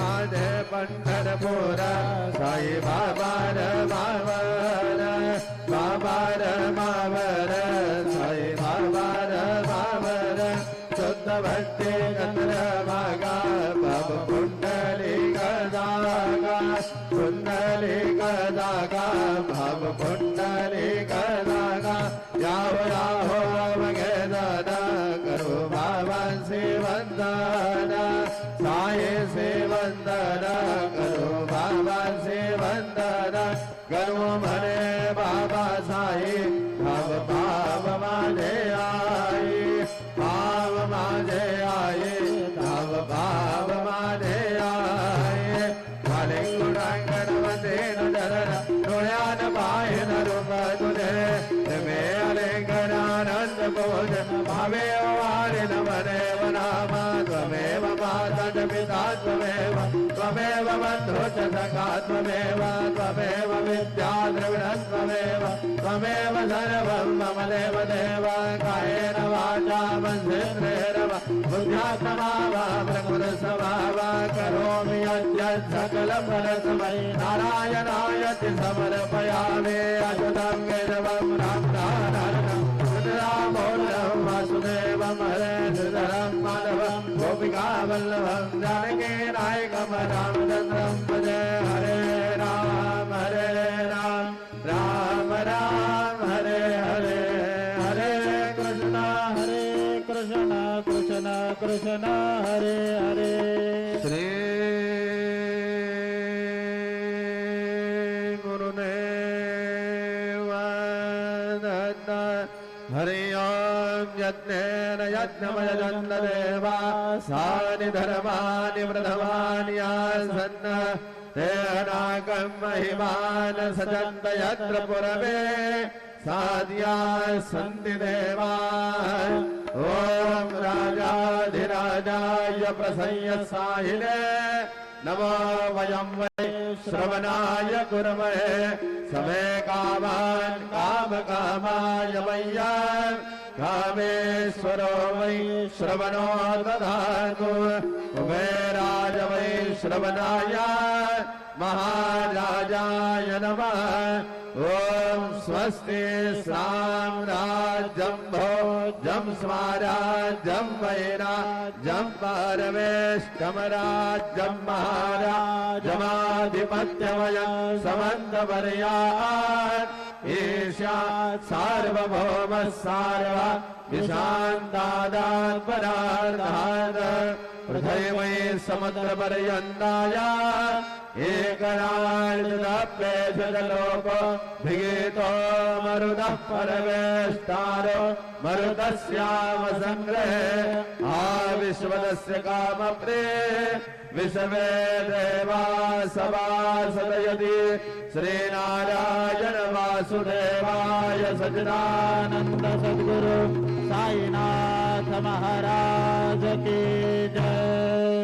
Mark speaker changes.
Speaker 1: माझे पंढरपूर साई बाबा रमावर बाबा रमावर साई बाबा रमावर शुद्ध भक्ती चंद्रभागा बाब कुंडली गदागा कुंडली गदागा बाब कुंडली गदागा याहो याहो मगे दादा करो बाबा से वंदना साई से वंदना करो बाबा से वंदना करो मने बाबा साई भाव भाव माने आई भाव माने आए भाव भाव माने आए काले गुणांगण वंदे नरन नोयान पायन रूप तुझे में अलेंगनानंद बोध भावे वारे नमने वनामा त्वमेव माता च पिता त्वमेव त्वमेव बन्धो च सखा त्वमेव त्वमेव विद्या द्रविणं त्वमेव त्वमेव सर्वं मम देव देव कायेन वाचा मनसेन्द्रियेण वा बुद्ध्यात्मना वा प्रकृतिस्वभावा करोमि यद्यत् सकलफलसमये नारायणायति समर्पयामि अच्युतं केशवं राम नारायणं रामोल्लं वासुदेवं हरे श्रीधरं माधवं गोपिकावल्लभं जानकी नायकं रामचन्द्रं भजे हरे राम राम राम हरे हरे हरे कृष्ण कृष्ण कृष्ण हरे हरे श्री गुरुदेव दत्त हरि ओम यज्ञेन यज्ञमयजन्त देवा सानि धर्मानि प्रथमानि आसन्न तेनाकं महिमान सजन्त यत्र पुरवे साध्या सन्ति देवा ओम राजाधिराजाय प्रसय्य साहिने नमो वयं वै श्रवणाय कुर्महे समे कामान् कामकामाय मय्यं कामेश्वरो वै श्रवणो दधातु कुबेराय वै श्रवणाय महाराजाय नमः ओम स्वस्ति साम्राज्यं भोज्यं स्वराज्यं वैराज्यं परमेष्टमराज्यं महाराजमाधिपत्यमयं समन्तपर्यात् ईशात् सार्वभौमः सार्वा विशान्तादात् परार्धात् पृथिवी समुद्रपर्यन्ताय एकराजलोको भिगीतो मरुतः परमेष्टारो मरुतस्याम संग्रहे आविश्वदस्य कामप्रे विश्वे देवा सभासदयति श्रीनारायण वासुदेवाय सच्चिदानंद सद्गुरु साईनाथ महाराज की जय।